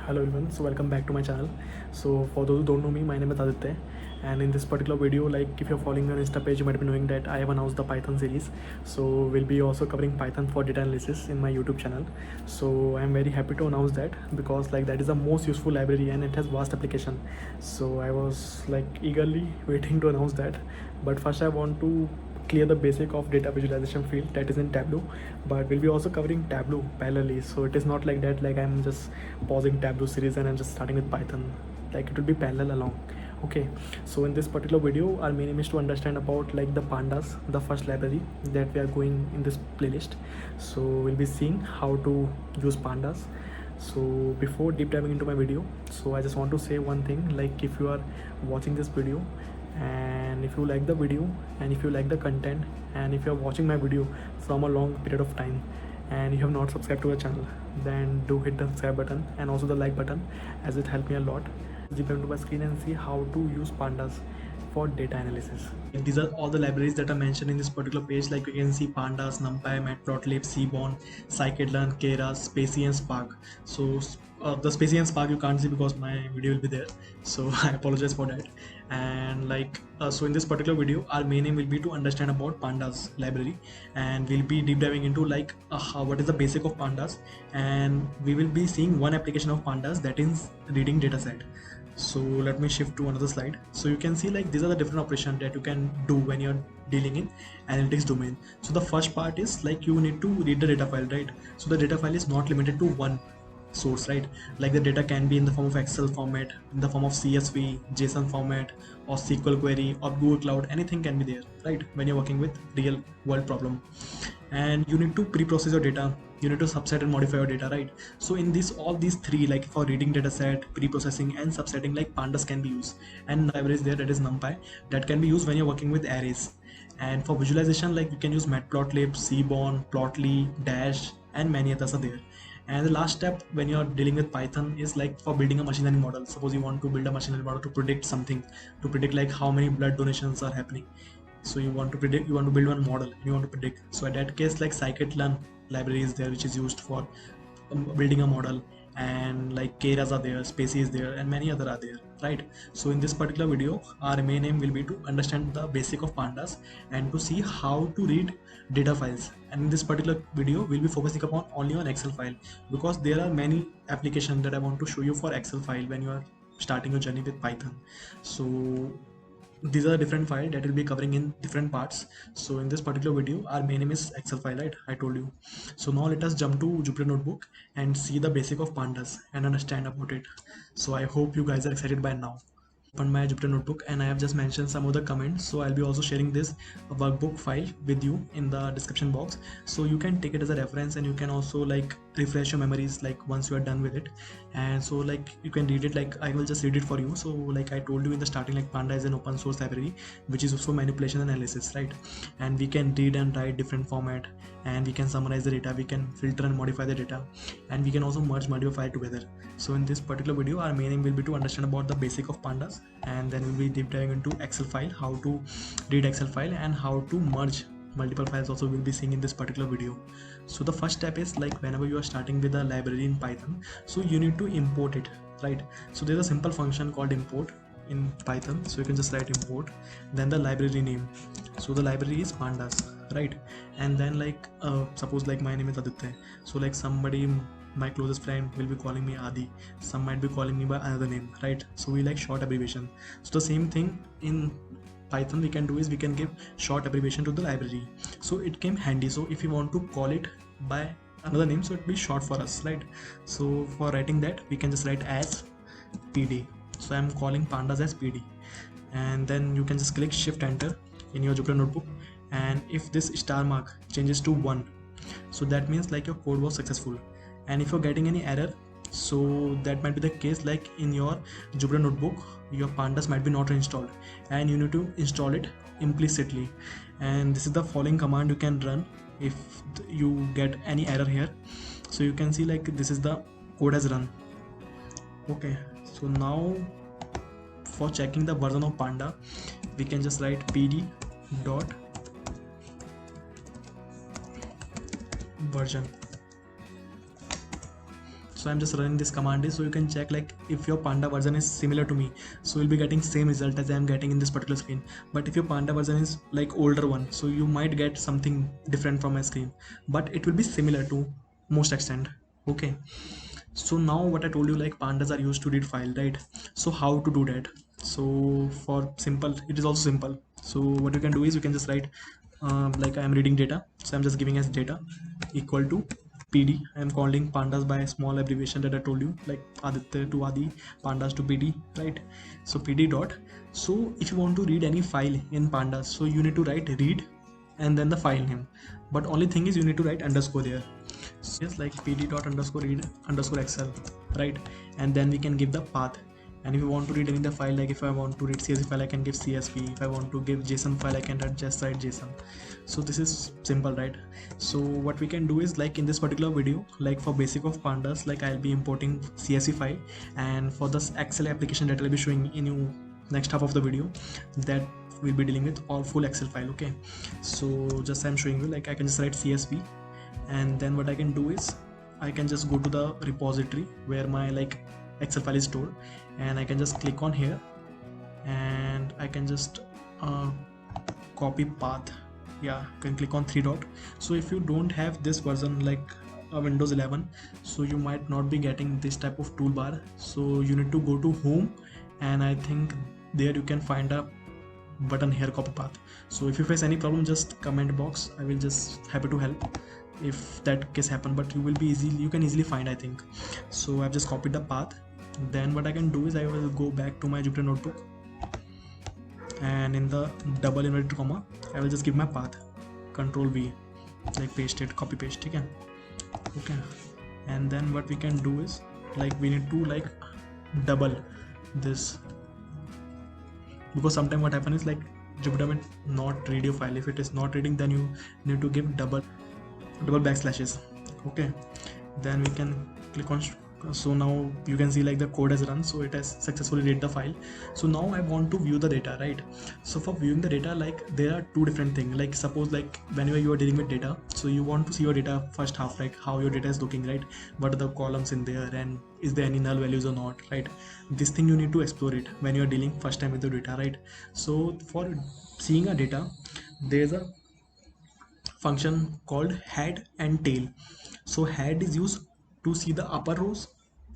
Hello everyone, so welcome back to my channel. So for those who don't know me, my name is Aditya, and in this particular video, like if you're following me on Insta page, you might be knowing that I have announced the Python series. So we'll be also covering Python for data analysis in my YouTube channel. So I'm very happy to announce that because like that is the most useful library and it has vast application. So I was like eagerly waiting to announce that, but first I want to clear the basic of data visualization field that is in Tableau, but we'll be also covering Tableau parallelly. So it is not like that, like I'm just pausing Tableau series and I'm just starting with Python. Like it will be parallel along. Okay, so in this particular video, our main aim is to understand about like the Pandas, the first library that we are going in this playlist. So we'll be seeing how to use Pandas. So before deep diving into my video, so I just want to say one thing, like if you are watching this video and if you like the video and if you like the content and if you're watching my video from a long period of time and you have not subscribed to the channel, then do hit the subscribe button and also the like button, as it helped me a lot. Deep into my screen and see how to use Pandas for data analysis. These are all the libraries that are mentioned in this particular page. Like you can see Pandas, NumPy, Matplotlib, Seaborn, scikit-learn, Keras, Spacy and Spark. So the Spacy and Spark you can't see because my video will be there, so I apologize for that. And like so in this particular video, our main aim will be to understand about Pandas library, and we'll be deep diving into like what is the basic of Pandas, and we will be seeing one application of Pandas, that is reading dataset. So let me shift to another slide. So you can see like these are the different operations that you can do when you're dealing in analytics domain. So the first part is like you need to read the data file, right? So the data file is not limited to one source, right? Like the data can be in the form of Excel format, in the form of CSV, JSON format, or SQL query, or Google Cloud. Anything can be there, right? When you're working with real world problem, and you need to pre-process your data, you need to subset and modify your data, right? So in this, all these three, like for reading data set, pre-processing and subsetting, like Pandas can be used, and library is there, that is NumPy, that can be used when you're working with arrays. And for visualization, like you can use Matplotlib, Seaborn, Plotly, Dash, and many others are there. And the last step when you're dealing with Python is like for building a machine learning model. Suppose you want to build a machine learning model to predict something, to predict like how many blood donations are happening. So you want to predict, you want to build one model, you want to predict. So at that case, like scikit-learn library is there, which is used for building a model, and like Keras are there, Spacy is there, and many other are there, right? So in this particular video, our main aim will be to understand the basic of Pandas and to see how to read data files. And in this particular video, we'll be focusing upon only on Excel file, because there are many applications that I want to show you for Excel file when you are starting your journey with Python. So these are different files that will be covering in different parts. So in this particular video, our main name is Excel file, right? I told you. So now let us jump to Jupyter Notebook and see the basic of Pandas and understand about it. So I hope you guys are excited by now. Open my Jupyter Notebook and I have just mentioned some of the comments, so I'll be also sharing this workbook file with you in the description box, so you can take it as a reference and you can also like refresh your memories like once you are done with it. And so like you can read it, like I will just read it for you. So like I told you in the starting, like Panda is an open source library which is also manipulation and analysis, right? And we can read and write different format, and we can summarize the data, we can filter and modify the data, and we can also merge modify together. So in this particular video, our main aim will be to understand about the basic of Pandas, and then we'll be deep diving into Excel file, how to read Excel file and how to merge multiple files also we'll be seeing in this particular video. So the first step is like whenever you are starting with a library in Python, so you need to import it, right? So there's a simple function called import in Python, so you can just write import, then the library name. So the library is Pandas, right? And then like suppose like my name is Aditya, so like somebody, my closest friend will be calling me Adi, some might be calling me by another name, right? So we like short abbreviation. So the same thing in Python we can do is we can give short abbreviation to the library, so it came handy. So if you want to call it by another name, so it will be short for us, right? So for writing that, we can just write as PD. So I'm calling Pandas as PD, and then you can just click shift enter in your Jupyter Notebook, and if this star mark changes to 1, so that means like your code was successful. And if you're getting any error, so that might be the case like in your Jupyter Notebook your Pandas might be not installed, and you need to install it implicitly. And this is the following command you can run if you get any error here. So you can see like this is the code has run. Okay, so now for checking the version of Panda, we can just write pd dot version. So I'm just running this command is so you can check like if your Panda version is similar to me, so you'll be getting same result as I'm getting in this particular screen. But if your Panda version is like older one, so you might get something different from my screen, but it will be similar to most extent. Okay, so now what I told you, like pandas are used to read file, right? So how to do that? So for simple, it is also simple. So what you can do is you can just write like I am reading data, so I'm just giving as data equal to pd. I am calling pandas by a small abbreviation that I told you, like aditya to adi, pandas to pd, right? So pd dot, so if you want to read any file in pandas, so you need to write read and then the file name, but only thing is you need to write underscore there. So yes, like pd dot underscore read underscore excel, right? And then we can give the path. And if you want to read any of the file, like if I want to read csv file, I can give csv. If I want to give json file, I can just write json. So this is simple, right? So what we can do is, like in this particular video, like for basic of pandas, like I'll be importing csv file, and for this excel application that I'll be showing in you next half of the video, that we'll be dealing with all full excel file. Okay, so just I'm showing you, like I can just write csv, and then what I can do is I can just go to the repository where my like excel file is stored, and I can just click on here, and I can just copy path. Yeah, you can click on 3 dot. So if you don't have this version like Windows 11, so you might not be getting this type of toolbar. So you need to go to home, and I think there you can find a button here, copy path. So if you face any problem, just comment box, I will just happy to help if that case happen, but you can easily find, I think. So I've just copied the path. Then what I can do is I will go back to my Jupyter Notebook, and in the double inverted comma I will just give my path, Control V, like paste it, copy paste again. Okay, and then what we can do is, like we need to like double this, because sometimes what happens is like Jupyter will not read your file. If it is not reading, then you need to give double backslashes. Okay, then we can click on so now you can see like the code has run, so it has successfully read the file. So now I want to view the data, right? So for viewing the data, like there are two different things. Like suppose like whenever you are dealing with data, so you want to see your data first half, like how your data is looking, right? What are the columns in there, and is there any null values or not, right? This thing you need to explore it when you are dealing first time with the data, right? So for seeing a data, there's a function called head and tail. So head is used to see the upper rows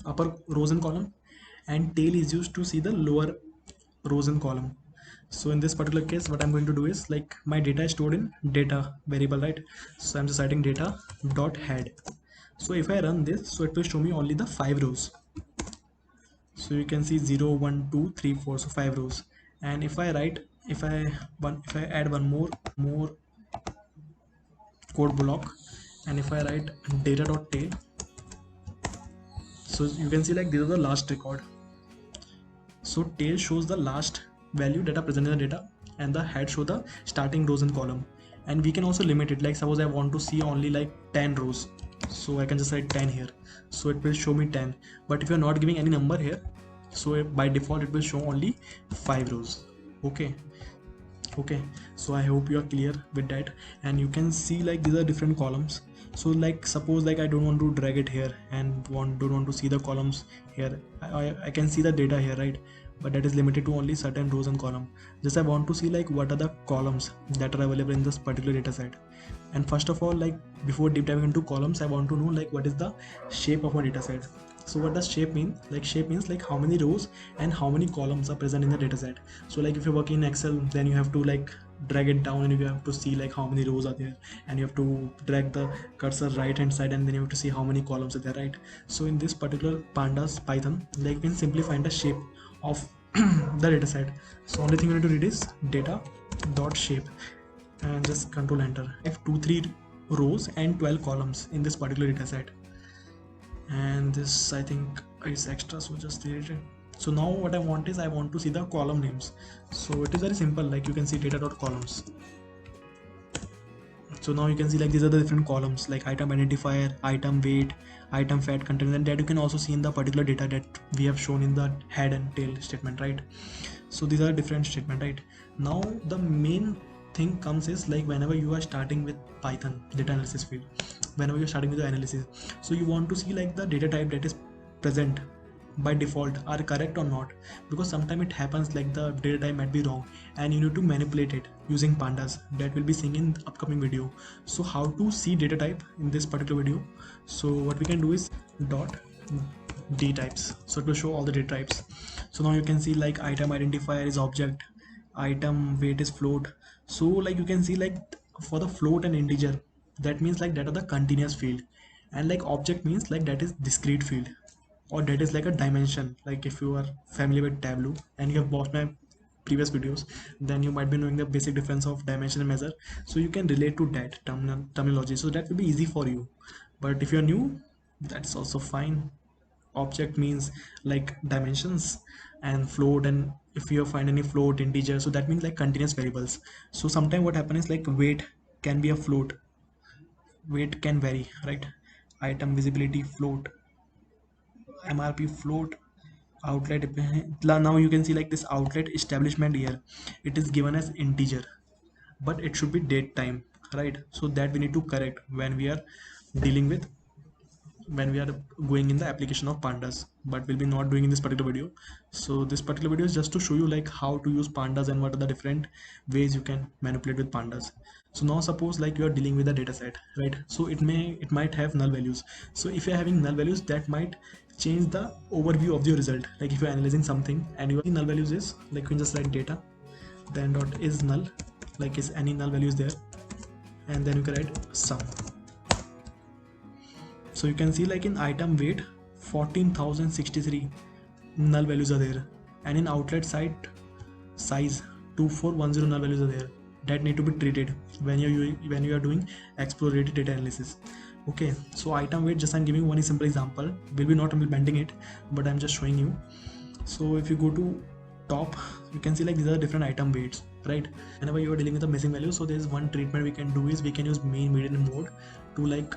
and column, and tail is used to see the lower rows and column. So in this particular case, what I'm going to do is, like my data is stored in data variable, right? So I'm just writing data dot head. So if I run this, so it will show me only the 5 rows. So you can see 0 1 2 3 4, so 5 rows. And if I add one more code block, and if I write data.tail, so you can see like these are the last record. So tail shows the last value that are present in the data, and the head show the starting rows and column. And we can also limit it, like suppose I want to see only like 10 rows, so I can just write 10 here, so it will show me 10. But if you're not giving any number here, so by default it will show only 5 rows. Okay, so I hope you are clear with that. And you can see like these are different columns. So like suppose like I don't want to drag it here and don't want to see the columns here. I can see the data here, right? But that is limited to only certain rows and column. Just I want to see like what are the columns that are available in this particular data set. And first of all, like before deep diving into columns, I want to know like what is the shape of my data set. So what does shape mean? Like shape means like how many rows and how many columns are present in the data set. So like if you're working in Excel, then you have to like drag it down, and you have to see like how many rows are there, and you have to drag the cursor right hand side, and then you have to see how many columns are there, right? So in this particular pandas Python, like we can simply find the shape of the data set. So only thing you need to read is data dot shape, and just control enter. I have 2-3 rows and 12 columns in this particular data set, and this I think is extra, so just delete it. So now what I want is I want to see the column names. So it is very simple, like you can see data.columns. So now you can see like these are the different columns, like item identifier, item weight, item fat content, and that you can also see in the particular data that we have shown in the head and tail statement, right? So these are different statement, right? Now the main thing comes is like whenever you are starting with Python data analysis field, whenever you're starting with the analysis. So you want to see like the data type that is present by default are correct or not, because sometimes it happens like the data type might be wrong and you need to manipulate it using pandas. That will be seen in the upcoming video. So how to see data type in this particular video. So what we can do is dot d types, so it will show all the data types. So now you can see like item identifier is object, item weight is float. So like you can see like for the float and integer, that means like that are the continuous field, and like object means like that is discrete field, or that is like a dimension. Like if you are familiar with Tableau and you have watched my previous videos, then you might be knowing the basic difference of dimension and measure, so you can relate to that terminology, so that will be easy for you. But if you're new, that's also fine. Object means like dimensions, and float, and if you find any float integer, so that means like continuous variables. So sometimes what happens is like weight can be a float, weight can vary, right? Item visibility float, MRP float, outlet. Now you can see like this outlet establishment here, it is given as integer, but it should be date time, right? So that we need to correct when we are dealing with, when we are going in the application of pandas, but we'll be not doing in this particular video. So this particular video is just to show you like how to use pandas and what are the different ways you can manipulate with pandas. So now suppose like you are dealing with a data set, right? So it might have null values. So if you're having null values, that might change the overview of your result. Like if you're analyzing something and your null values is like, you can just write data then dot is null, like is any null values there, and then you can write sum. So you can see like in item weight 14,063 null values are there, and in outlet site size 2410 null values are there, that need to be treated when you are doing exploratory data analysis. Okay, so item weight, just I'm giving one simple example, will be not implementing it, but I'm just showing you. So if you go to top, you can see like these are different item weights, right? Whenever you are dealing with the missing value, so there is one treatment we can do is we can use mean, median, and mode to like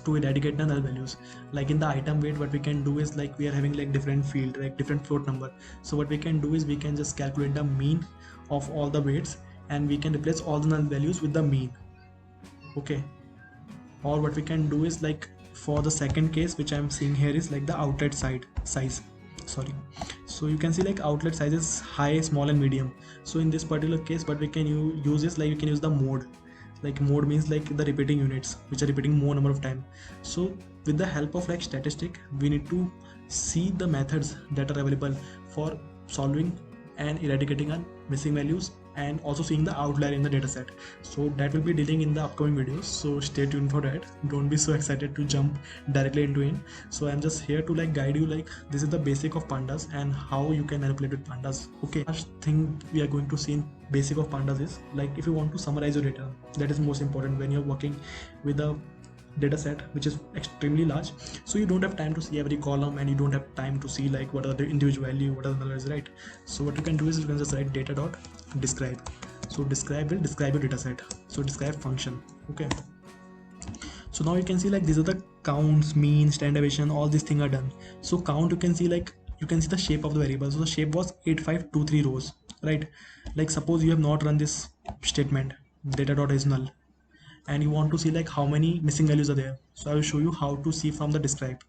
to eradicate the null values. Like in the item weight, what we can do is like we are having like different field, like different float number. So what we can do is we can just calculate the mean of all the weights, and we can replace all the null values with the mean. Okay, or what we can do is like for the second case which I'm seeing here is like the outlet size, sorry. So you can see like outlet size is high, small, and medium. So in this particular case what we can use is like you can use the mode. Like mode means like the repeating units which are repeating more number of time. So with the help of like statistic, we need to see the methods that are available for solving and eradicating our missing values, and also seeing the outlier in the dataset. So that will be dealing in the upcoming videos, so stay tuned for that. Don't be so excited to jump directly into it. So I'm just here to like guide you, like this is the basic of pandas and how you can manipulate with pandas. Okay, first thing we are going to see in basic of pandas is like if you want to summarize your data, that is most important when you're working with a data set which is extremely large. So you don't have time to see every column, and you don't have time to see like what are the individual value, what are the numbers, right? So what you can do is you can just write data dot describe. So describe will describe your data set, so describe function. Okay, so now you can see like these are the counts, mean, standard deviation, all these things are done. So count, you can see like you can see the shape of the variable. So the shape was 8523 rows, right? Like suppose you have not run this statement data dot is null, and you want to see like how many missing values are there. So I will show you how to see from the describe.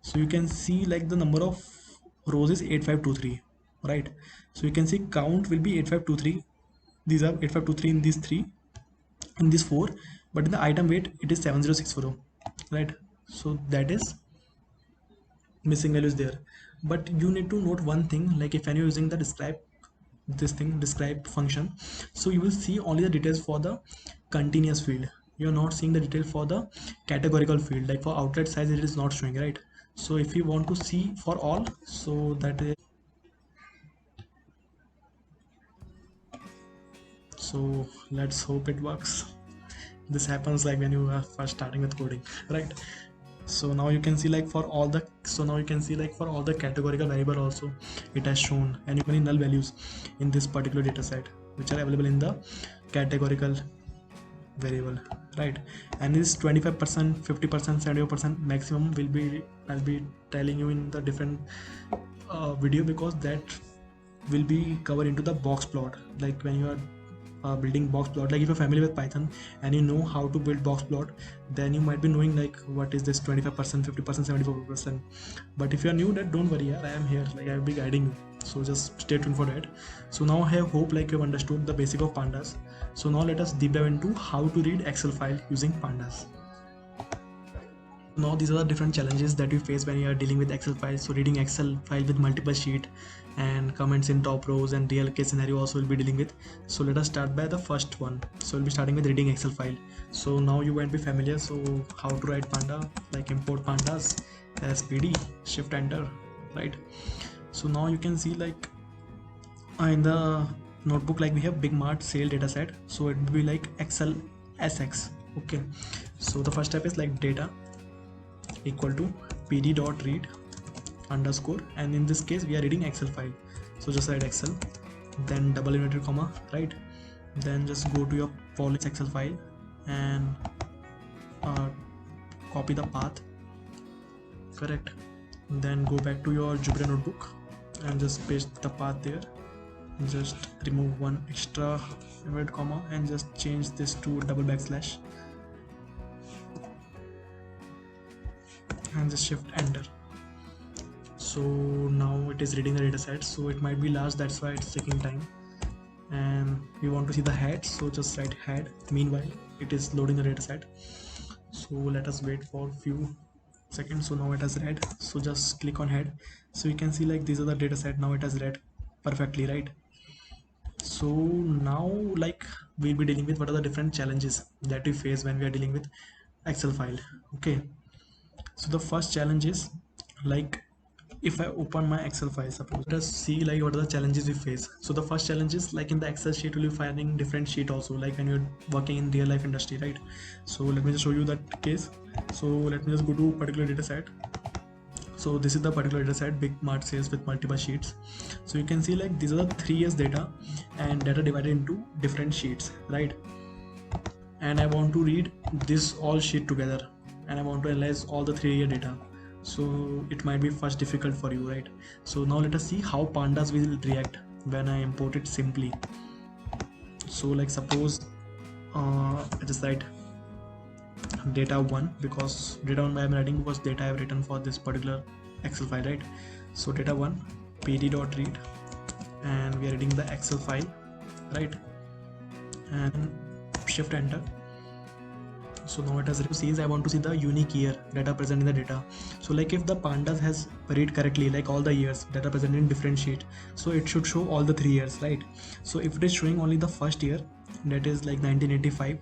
So you can see like the number of rows is 8523, right? So you can see count will be 8523. These are 8523 in these three, in this four, but in the item weight it is 7064, right? So that is missing values there. But you need to note one thing, like if you're using the describe, this thing describe function, so you will see only the details for the continuous field. You're not seeing the detail for the categorical field, like for outlet size it is not showing, right? So if you want to see for all, so that is, so let's hope it works. This happens like when you are first starting with coding, right? So now you can see like for all the, so now you can see like for all the categorical variable also it has shown, and you can see null values in this particular data set which are available in the categorical variable, right? And this 25%, 50%, 70% maximum will be, I'll be telling you in the different video, because that will be covered into the box plot. Like when you are building box plot. Like if you're familiar with Python and you know how to build box plot, then you might be knowing like what is this 25%, 50%, 74%. But if you are new, that don't worry, I am here, like I will be guiding you, so just stay tuned for that. So now I have hope like you've understood the basic of Pandas. So now let us deep dive into how to read Excel file using Pandas. Now these are the different challenges that we face when you are dealing with Excel files. So reading Excel file with multiple sheet and comments in top rows and real case scenario also will be dealing with. So let us start by the first one. So we'll be starting with reading Excel file. So now you might be familiar. So how to write Panda, like import pandas as PD, shift enter, right? So now you can see like in the notebook, like we have big mart sale data set. So it will be like Excel SX. Okay, so the first step is like data equal to pd.read underscore, and in this case we are reading Excel file. So just write Excel, then double inverted comma, right? Then just go to your polish Excel file and copy the path, correct? Then go back to your Jupyter Notebook and just paste the path there. Just remove one extra inverted comma and just change this to double backslash and just shift enter. So now it is reading the data set, so it might be large, that's why it's taking time. And we want to see the head, so just write head. Meanwhile it is loading the data set, so let us wait for a few seconds. So now it has read, so just click on head. So you can see like these are the data set. Now it has read perfectly, right? So now like we'll be dealing with what are the different challenges that we face when we are dealing with Excel file. Okay, so the first challenge is like if I open my Excel file, suppose, let us see like what are the challenges we face. So the first challenge is like in the Excel sheet will be finding different sheet also, like when you're working in real life industry, right? So let me just show you that case. So let me just go to particular data set. So this is the particular data set, big mart sales with multiple sheets. So you can see like these are the 3 years data and data divided into different sheets, right? And I want to read this all sheet together and I want to analyze all the 3-year data. So it might be first difficult for you, right? So now let us see how pandas will react when I import it simply. So like suppose I just write data 1, because data 1 I am writing because data I have written for this particular Excel file, right? So data 1 pd.read, and we are reading the Excel file, right? And shift enter. So now it has sees I want to see the unique year data present in the data. So like if the pandas has read correctly like all the years data present in different sheet, so it should show all the 3 years, right? So if it is showing only the first year, that is like 1985,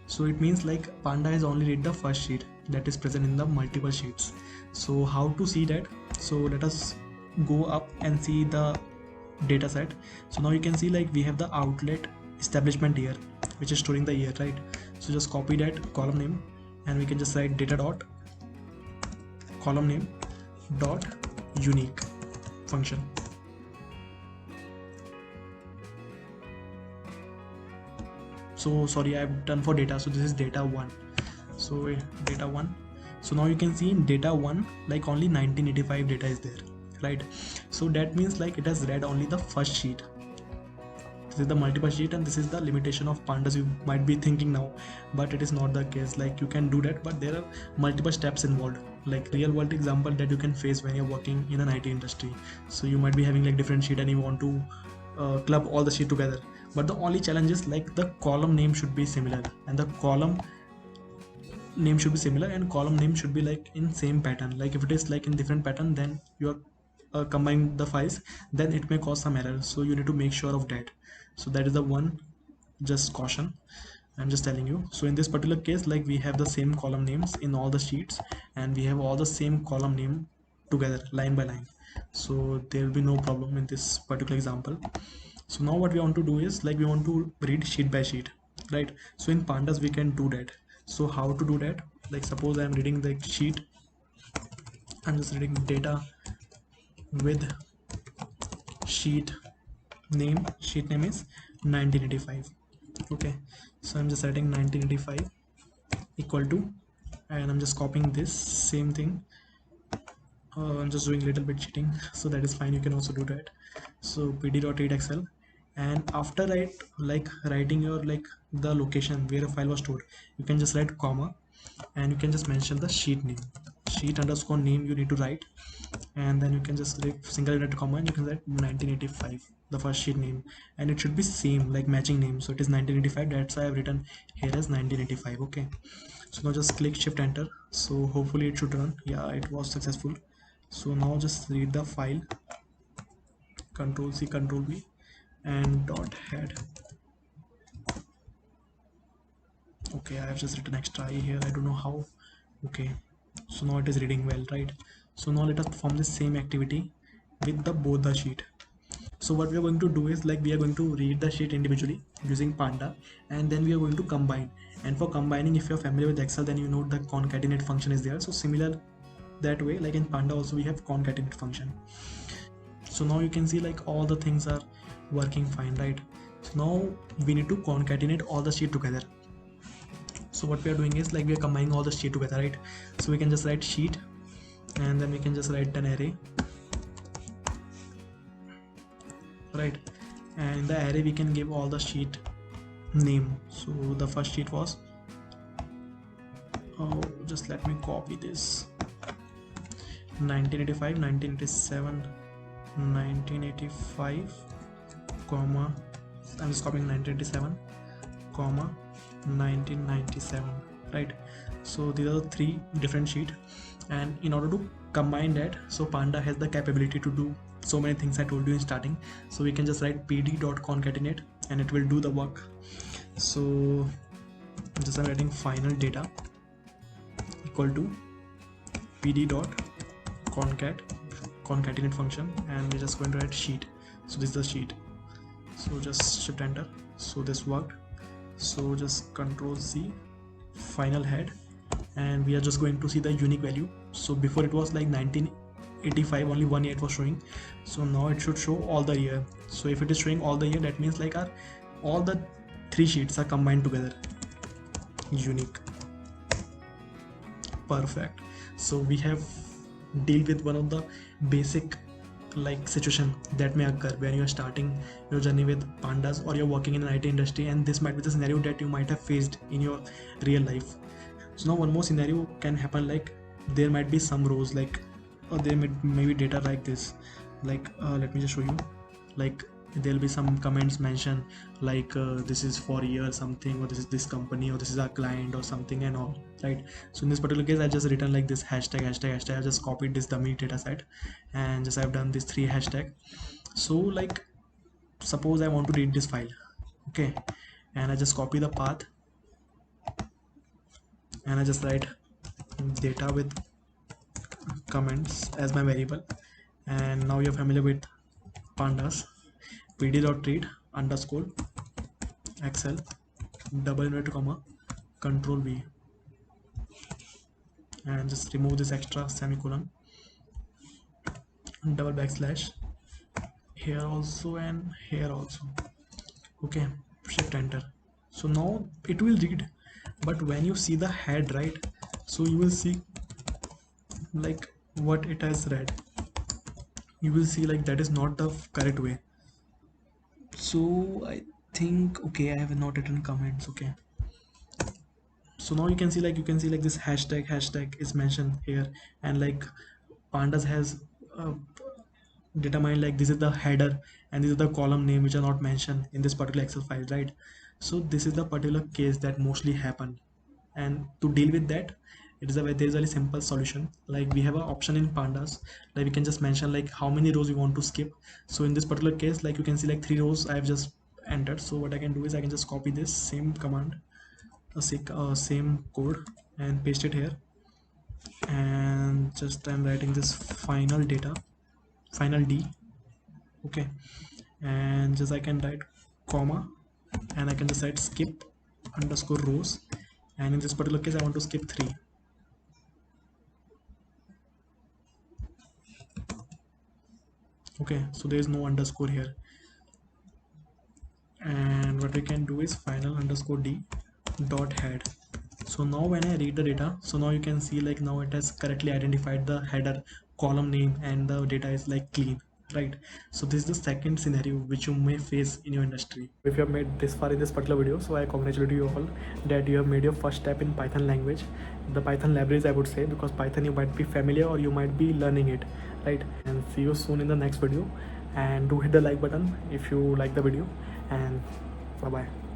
so it means like panda has only read the first sheet that is present in the multiple sheets. So how to see that? So let us go up and see the data set. So now you can see like we have the outlet establishment year which is storing the year, right? So just copy that column name and we can just write data dot column name dot unique function. So sorry, I've done for data, so this is data 1. So data 1. So now you can see in data 1 like only 1985 data is there, right? So that means like it has read only the first sheet. This is the multiple sheet and this is the limitation of pandas, you might be thinking now, but it is not the case. Like you can do that, but there are multiple steps involved, like real world example that you can face when you're working in an IT industry. So you might be having like different sheet and you want to club all the sheet together, but the only challenge is like the column name should be similar and the column name should be similar and column name should be like in same pattern. Like if it is like in different pattern, then you're combining the files, then it may cause some error, so you need to make sure of that. So that is the one just caution I'm just telling you. So in this particular case, like we have the same column names in all the sheets and we have all the same column name together line by line, so there will be no problem in this particular example. So now what we want to do is like we want to read sheet by sheet, right? So in pandas we can do that. So how to do that? Like suppose I am reading the sheet, I'm just reading data with sheet name is 1985. Okay, so I'm just writing 1985 equal to, and I'm just copying this same thing. I'm just doing a little bit cheating, so that is fine, you can also do that. So pd.read excel and after writing your the location where a file was stored, you can just write comma, and you can just mention the sheet name, sheet underscore name you need to write, and then you can just write single inverted comma and you can write 1985, the first sheet name, and it should be same like matching name, so it is 1985, that's why I've written here as 1985. Okay, so now just click shift enter, so hopefully it should run. Yeah, it was successful. So now just read the file, control C control V, and dot head. Okay, I have just written extra I here, I don't know how. Okay, so now it is reading well, right? So now let us perform the same activity with the both the sheet. So what we are going to do is we are going to read the sheet individually using Panda, and then we are going to combine. And for combining, if you're familiar with Excel, then you know the concatenate function is there. So similar that way, like in Panda also we have concatenate function. So now you can see all the things are working fine, right? So now we need to concatenate all the sheet together. So what we are doing is we are combining all the sheet together, right? So we can just write sheet, and then we can just write an array, right? And in the array we can give all the sheet name. So the first sheet was, oh, just let me copy this, 1985, 1987, 1985, comma, I'm just copying 1987, comma, 1997, right? So these are the three different sheets, and in order to combine that, so Panda has the capability to do so many things I told you in starting. So we can just write pd.concatenate and it will do the work. So just I'm writing final data equal to pd.concatenate function, and we're just going to write sheet. So this is the sheet, so just shift enter, so this worked. So just control C, final head, and we are just going to see the unique value. So before it was 1985, only 1 year it was showing, so now it should show all the year. So if it is showing all the year, that means our all the three sheets are combined together, unique, perfect. So we have deal with one of the basic situation that may occur when you are starting your journey with Pandas, or you're working in an IT industry, and this might be the scenario that you might have faced in your real life. So now one more scenario can happen, there might be some rows there may be data like this, let me just show you. There'll be some comments mentioned this is for year something, or this is this company, or this is our client or something and all, right? So in this particular case I just written this hashtag hashtag hashtag. I just copied this dummy data set and just I've done this 3 hashtag. So suppose I want to read this file, okay, and I just copy the path and I just write data with comments as my variable. And now you're familiar with Pandas, pd.read underscore excel double inverted comma control V, and just remove this extra semicolon, double backslash here also and here also. Okay, shift enter. So now it will read, but when you see the head, right, so you will see what it has read, you will see that is not the correct way. So I think, okay, I have not written comments. Okay, so now you can see this hashtag is mentioned here, and Pandas has determined this is the header and this is the column name which are not mentioned in this particular Excel file, right? So this is the particular case that mostly happen, and to deal with that, there is a very simple solution. We have an option in Pandas, we can just mention how many rows we want to skip. So in this particular case, you can see 3 rows I have just entered. So what I can do is I can just copy this same command, same code, and paste it here, and just I'm writing this final data, final D, okay, and just I can write comma, and I can just write skip underscore rows, and in this particular case I want to skip 3. Okay, so there is no underscore here, and what we can do is final underscore D dot head. So now when I read the data, so now you can see now it has correctly identified the header column name, and the data is clean. right? So this is the second scenario which you may face in your industry. If you have made this far in this particular video, so I congratulate you all that you have made your first step in Python language, the Python libraries, I would say, because Python you might be familiar or you might be learning it, right? And see you soon in the next video, and do hit the like button if you like the video, and bye bye.